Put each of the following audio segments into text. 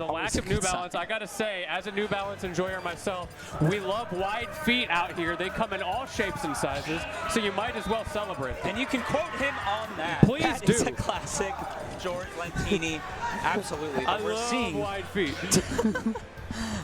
the lack of New Balance, I gotta say, as a New Balance enjoyer myself, we love wide feet out here. They come in all shapes and sizes, so you might as well celebrate. And you can quote him on that. Please that do. It's a classic George Lentini. Absolutely. But I we're love seeing wide feet.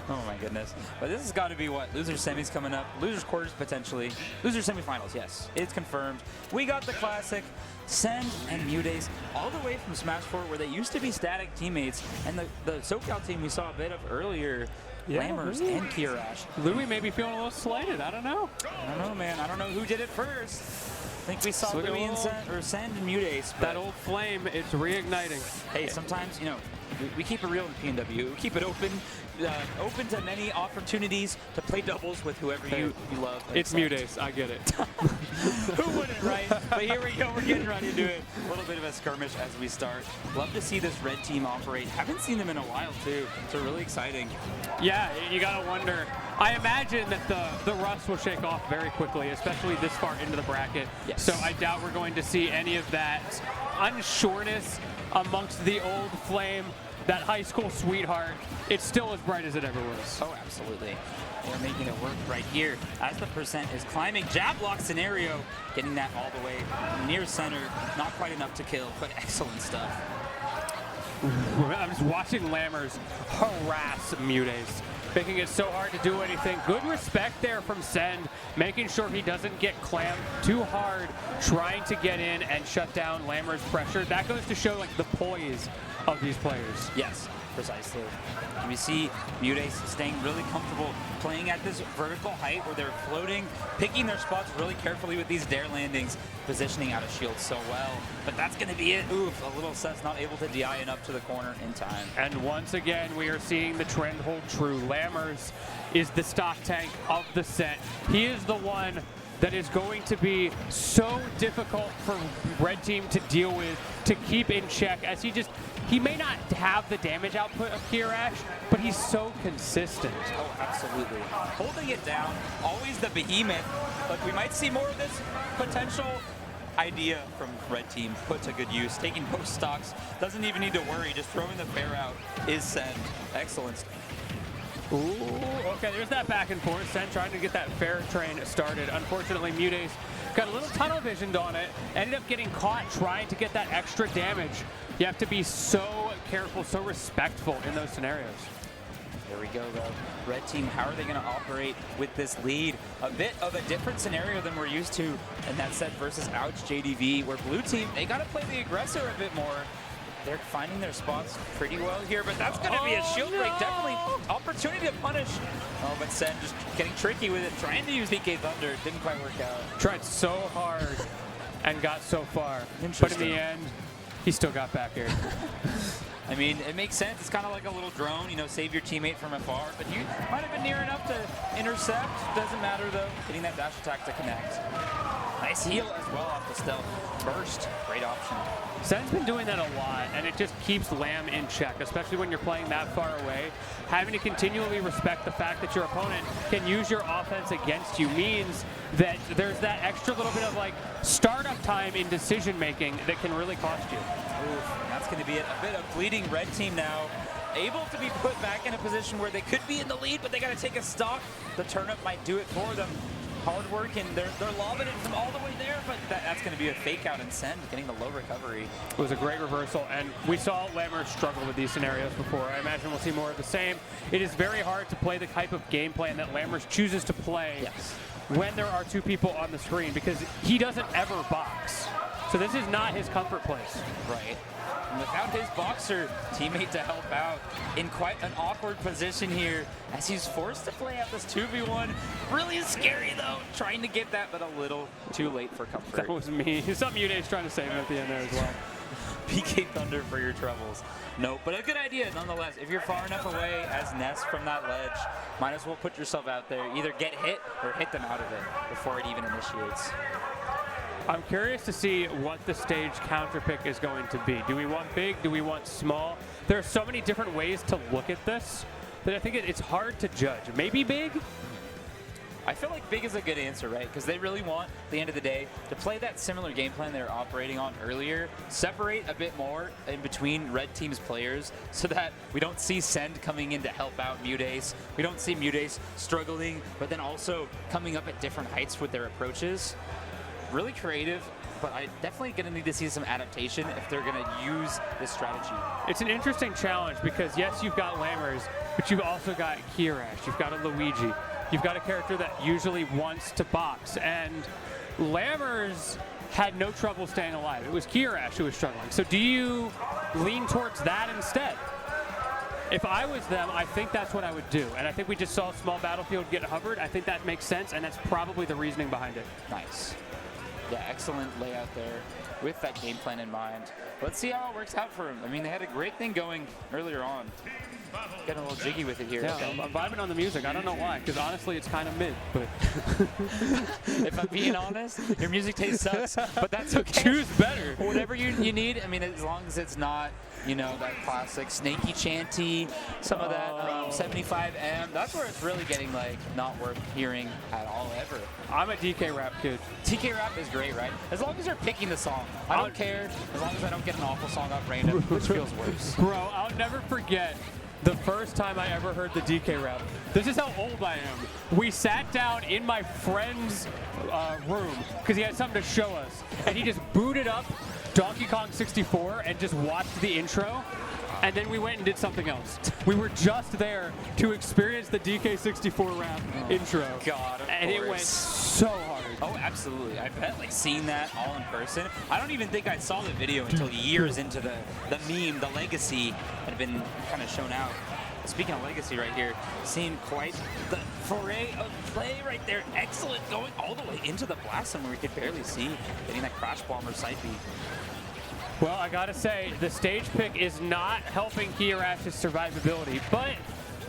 Oh my goodness. But this has got to be what? Losers semis coming up. Losers quarters potentially. Losers semifinals, yes. It's confirmed. We got the classic Send and MuteAce all the way from Smash 4 where they used to be static teammates. And the SoCal team we saw a bit of earlier, Lammers and Kiyarash. Louis may be feeling a little slighted. I don't know. I don't know, man. I don't know who did it first. I think we saw Louis and Send and MuteAce. That old flame, it's reigniting. Hey, sometimes, you know, we keep it real in PNW. We keep it open. Open to many opportunities to play doubles with whoever you love. It's MuteAce, I get it. Who wouldn't, right? But here we go, we're getting right into it. A little bit of a skirmish as we start. Love to see this red team operate. Haven't seen them in a while, too. So really exciting. Yeah, you gotta wonder. I imagine that the rust will shake off very quickly, especially this far into the bracket. Yes. So I doubt we're going to see any of that unsureness amongst the old flame. That high school sweetheart, it's still as bright as it ever was. Oh, absolutely. They're making it work right here as the percent is climbing. Jab block scenario, getting that all the way near center. Not quite enough to kill, but excellent stuff. I'm just watching Lammers harass MuteAce, making it so hard to do anything. Good respect there from Send, making sure he doesn't get clamped too hard, trying to get in and shut down Lammers' pressure. That goes to show like the poise of these players. Yes, precisely. And we see MuteAce staying really comfortable playing at this vertical height where they're floating, picking their spots really carefully with these dare landings, positioning out of shield so well. But that's going to be it. Oof, a little Seth's not able to DI enough to the corner in time. And once again, we are seeing the trend hold true. Lammers is the stock tank of the set. He is the one that is going to be so difficult for red team to deal with, to keep in check, as he may not have the damage output of Kiyarash, but he's so consistent. Oh, absolutely. Holding it down, always the behemoth, but we might see more of this potential idea from red team put to good use. Taking both stocks, doesn't even need to worry, just throwing the fair out is Send. Excellent. Ooh, okay, there's that back and forth. Send trying to get that fair train started. Unfortunately, MuteAce got a little tunnel visioned on it, ended up getting caught trying to get that extra damage. You have to be so careful, so respectful in those scenarios. There we go, though. Red team, how are they going to operate with this lead? A bit of a different scenario than we're used to in that set versus Ouch JDV, where blue team, they got to play the aggressor a bit more. They're finding their spots pretty well here, but that's going to be a shield break. Definitely opportunity to punish. Oh, but Send just getting tricky with it, trying to use DK Thunder. Didn't quite work out. Tried so hard and got so far, but in the end, he still got back here. I mean, it makes sense. It's kind of like a little drone, you know, save your teammate from afar, but you might have been near enough to intercept. Doesn't matter, though. Hitting that dash attack to connect. Nice heal as well off the stealth. Burst, great option. Send's been doing that a lot, and it just keeps Lamb in check, especially when you're playing that far away. Having to continually respect the fact that your opponent can use your offense against you means that there's that extra little bit of like startup time in decision making that can really cost you. Oof, that's going to be it. A bit of bleeding red team now. Able to be put back in a position where they could be in the lead, but they got to take a stock. The turnip might do it for them. Hard work, and they're lobbing it from all the way there, but that's going to be a fake out and Send, getting the low recovery. It was a great reversal, and we saw Lammers struggle with these scenarios before. I imagine we'll see more of the same. It is very hard to play the type of game plan that Lammers chooses to play when there are two people on the screen, because he doesn't ever box. So this is not his comfort place. Right. And without his boxer teammate to help out, in quite an awkward position here, as he's forced to play out this 2v1. Really scary, though, trying to get that, but a little too late for comfort. That was me. Some MuteAce trying to save him at the end there as well. PK Thunder for your troubles. No, but a good idea nonetheless. If you're far enough away as Ness from that ledge, might as well put yourself out there. Either get hit or hit them out of it before it even initiates. I'm curious to see what the stage counter pick is going to be. Do we want big? Do we want small? There are so many different ways to look at this that I think it's hard to judge. Maybe big? I feel like big is a good answer, right? Because they really want, at the end of the day, to play that similar game plan they were operating on earlier, separate a bit more in between red team's players so that we don't see Send coming in to help out MuteAce. We don't see MuteAce struggling, but then also coming up at different heights with their approaches. Really creative, but I definitely going to need to see some adaptation if they're going to use this strategy. It's an interesting challenge because, yes, you've got Lammers, but you've also got Kiyarash, you've got a Luigi. You've got a character that usually wants to box, and Lammers had no trouble staying alive. It was Kiyarash who was struggling. So do you lean towards that instead? If I was them, I think that's what I would do. And I think we just saw Small Battlefield get hovered. I think that makes sense, and that's probably the reasoning behind it. Nice. Yeah, excellent layout there with that game plan in mind. Let's see how it works out for him. I mean, they had a great thing going earlier on. Getting a little jiggy with it here. Yeah, I'm vibing on the music. I don't know why, because honestly, it's kind of mid. But if I'm being honest, your music taste sucks, but that's okay. Choose better. Whatever you need. I mean, as long as it's not, you know, that classic snaky chanty, some of that 75M. That's where it's really getting like not worth hearing at all ever. I'm a DK rap kid. DK rap is great, right? As long as they're picking the song. I don't care. As long as I don't get an awful song off random, which feels worse. Bro, I'll never forget the first time I ever heard the DK rap. This is how old I am. We sat down in my friend's room because he had something to show us, and he just booted up Donkey Kong 64 and just watched the intro, and then we went and did something else. We were just there to experience the DK64 rap intro. God, and it went so hard. Oh, absolutely. I bet, like, seeing that all in person. I don't even think I saw the video until years into the meme, the legacy had been kind of shown out. Speaking of legacy right here, seeing quite the foray of play right there. Excellent, going all the way into the blast zone where we could barely see, getting that crash bomber side beat. Well, I gotta say, the stage pick is not helping Kiyarash's survivability, but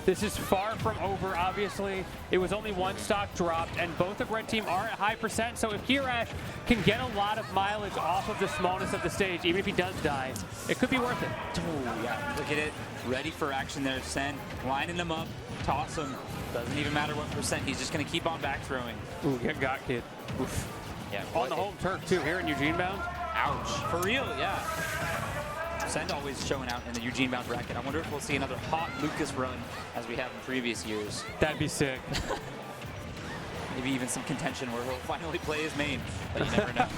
this is far from over, obviously. It was only one stock dropped, and both of Red Team are at high percent, so if Kiyarash can get a lot of mileage off of the smallness of the stage, even if he does die, it could be worth it. Oh, yeah, look at it. Ready for action there, Sen. Lining them up, toss him. Doesn't even matter what percent, he's just gonna keep on back throwing. Ooh, get got, kid. Oof. Yeah, on the home turf, too, here in EugeneBound. Ouch. For real, yeah. Send always showing out in the EugeneBound bracket. I wonder if we'll see another hot Lucas run as we have in previous years. That'd be sick. Maybe even some contention where he'll finally play his main, but you never know.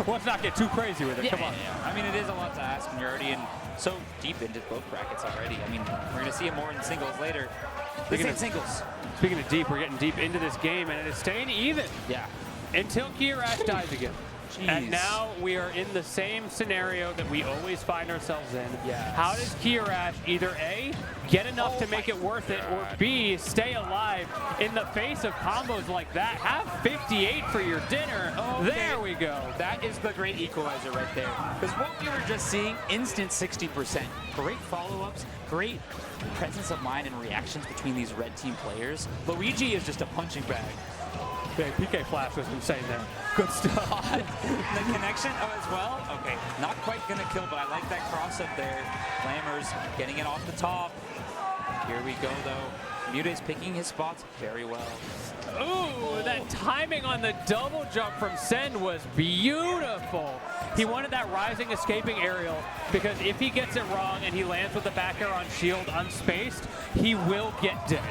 Let's not get too crazy with it. Yeah, come on. Yeah. I mean, it is a lot to ask when you're already in so deep into both brackets already. I mean, we're going to see it more in singles later. This ain't singles. Speaking of deep, we're getting deep into this game, and it is staying even. Yeah. Until Kiyarash dies again. Jeez. And now we are in the same scenario that we always find ourselves in. Yes. How does Kiyarash either A, get enough to make it worth it, or B, stay alive in the face of combos like that? Have 58 for your dinner. Okay. There we go. That is the great equalizer right there. Because what we were just seeing, instant 60%. Great follow-ups, great presence of mind and reactions between these red team players. Luigi is just a punching bag. Okay, PK Flash was insane there. Good stuff. The connection as well. Okay, not quite gonna kill, but I like that cross up there. Lammers getting it off the top. Here we go though. MuteAce picking his spots very well. Ooh, that timing on the double jump from Send was beautiful. He wanted that rising escaping aerial because if he gets it wrong and he lands with the back air on shield unspaced, he will get dead.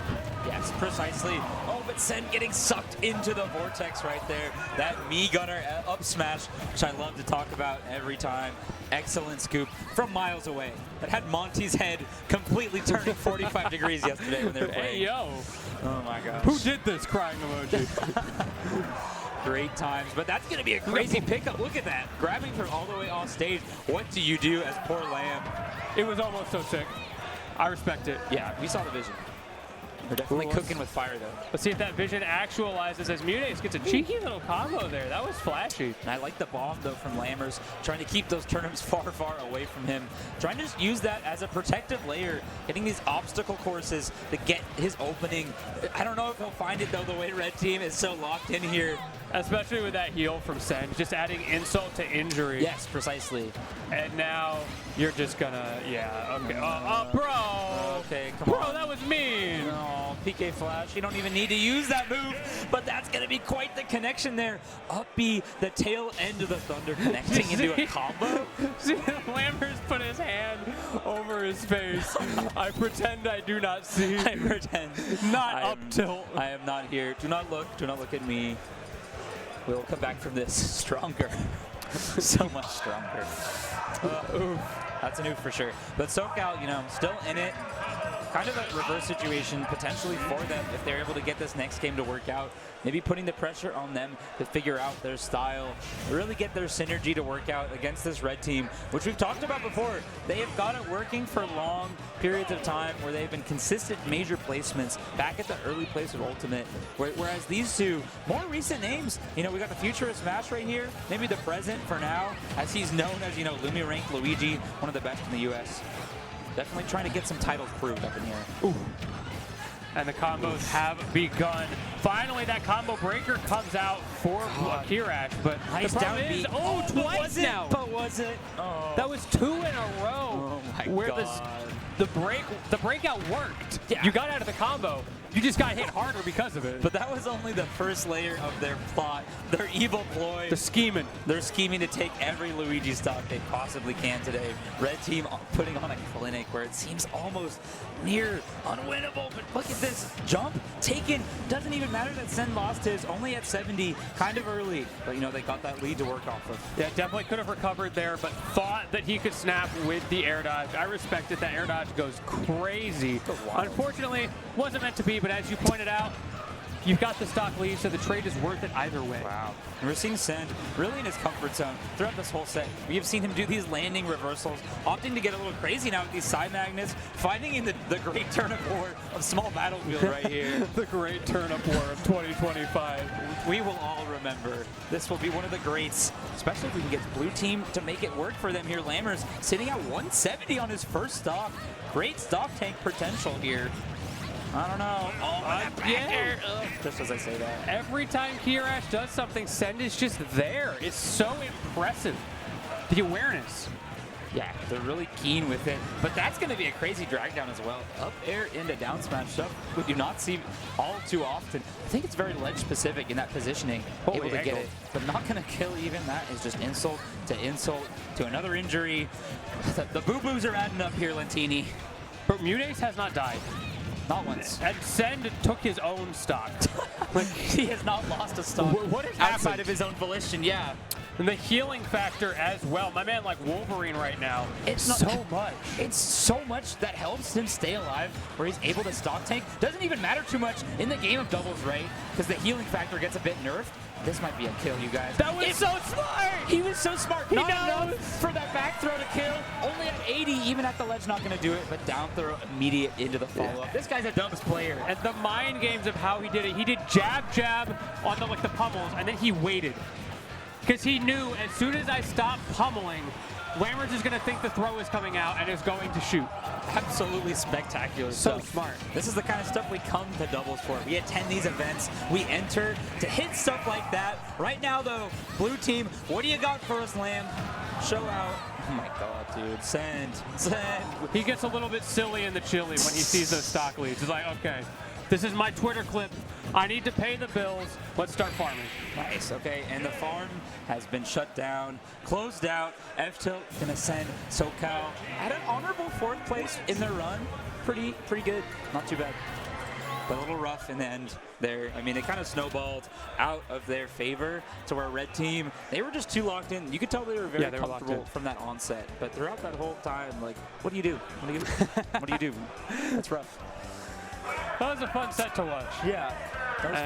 Yes, precisely. Oh, but Sen getting sucked into the vortex right there. That me gunner up smash, which I love to talk about every time. Excellent scoop from miles away. That had Monty's head completely turning 45 degrees yesterday when they were playing. Hey, yo. Oh my gosh. Who did this crying emoji? Great times, but that's going to be a crazy pickup. Look at that. Grabbing from all the way off stage. What do you do as poor Lamb? It was almost so sick. I respect it. Yeah, we saw the vision. They're definitely cooking with fire, though. Let's see if that vision actualizes as MuteAce gets a cheeky little combo there. That was flashy. And I like the bomb, though, from Lammers, trying to keep those turnips far, far away from him. Trying to just use that as a protective layer, getting these obstacle courses to get his opening. I don't know if he'll find it, though, the way Red Team is so locked in here. Especially with that heal from Send, just adding insult to injury. Yes, precisely. And now you're just gonna, yeah, okay. Bro! Okay, come on. Bro, that was mean! No, PK flash. You don't even need to use that move, but that's going to be quite the connection there. Up B, the tail end of the Thunder connecting into a combo. See, Lammers put his hand over his face. I pretend I do not see. I pretend. Not up tilt. I am not here. Do not look at me. We'll come back from this stronger. So much stronger. Oof. That's an oof for sure. But SoCal, you know, still in it. Kind of a reverse situation potentially for them if they're able to get this next game to work out. Maybe putting the pressure on them to figure out their style, really get their synergy to work out against this red team, which we've talked about before. They have got it working for long periods of time where they've been consistent major placements back at the early place of Ultimate, whereas these two, more recent names, you know, we got the Futurist Smash right here, maybe the present for now, as he's known as, you know, Lumi ranked Luigi, one of the best in the US. Definitely trying to get some titles proved up in here. Ooh. And the combos have begun. Finally, that combo breaker comes out for Kiyarash, but nice the problem down is, B. Twice now. But was it? Oh. That was 2 in a row. Oh my where God. the breakout worked. Yeah. You got out of the combo. You just got hit harder because of it. But that was only the first layer of their plot, their evil ploy. The scheming. They're scheming to take every Luigi stock they possibly can today. Red team putting on a clinic where it seems almost near unwinnable. But look at this jump taken. Doesn't even matter that Sen lost his, only at 70, kind of early. But you know, they got that lead to work off of. Yeah, definitely could have recovered there, but thought that he could snap with the air dodge. I respect it. That air dodge goes crazy. Unfortunately, wasn't meant to be, but as you pointed out, you've got the stock lead, so the trade is worth it either way. Wow. And we're seeing Send really in his comfort zone throughout this whole set. We have seen him do these landing reversals, opting to get a little crazy now with these side magnets, finding in the great turnip war of small battlefield right here. The great turnip war of 2025. We will all remember. This will be one of the greats, especially if we can get the blue team to make it work for them here. Lammers sitting at 170 on his first stock. Great stock tank potential here. I don't know. Oh, that back air. Just as I say that. Every time Kiyarash does something, Send is just there. It's so impressive. The awareness. Yeah, they're really keen with it. But that's going to be a crazy drag down as well. Up air into down smash stuff we do not see all too often. I think it's very ledge specific in that positioning. Holy able to angle. get it, but not going to kill even that. Is just insult to another injury. The boo-boos are adding up here, Lentini. But MuteAce has not died. Not once. And Send took his own stock. Like, he has not lost a stock what has outside happened? of his own volition, yeah. And the healing factor as well. My man like Wolverine right now. It's not so much. It's so much that helps him stay alive, where he's able to stock tank. Doesn't even matter too much in the game of doubles, right? Because the healing factor gets a bit nerfed. This might be a kill, you guys. That was so smart! He was so smart. He Not knows. enough for that back throw to kill. Only at 80, even at the ledge, not going to do it. But down throw immediate into the follow-up. This guy's a dumbest player. And the mind games of how he did it. He did jab on the pummels, and then he waited. Because he knew as soon as I stop pummeling, Lammers is going to think the throw is coming out and is going to shoot. Absolutely spectacular So stuff. smart. This is the kind of stuff we come to doubles for. We attend these events. We enter to hit stuff like that. Right now, though, blue team, what do you got for us, Lamb? Show out. Oh my God, dude. Send. He gets a little bit silly in the chili when he sees those stock leads. He's like, okay, this is my Twitter clip. I need to pay the bills. Let's start farming. Nice, okay, and the farm has been shut down, closed out. F-Tilt gonna send SoCal at an honorable 4th place in their run. Pretty good, not too bad. But a little rough in the end there. I mean, it kind of snowballed out of their favor to where red team, they were just too locked in. You could tell they were very comfortable from that onset. But throughout that whole time, like, what do you do? What do you do? What do you do? That's rough. That was a fun set to watch. Yeah. That was fun.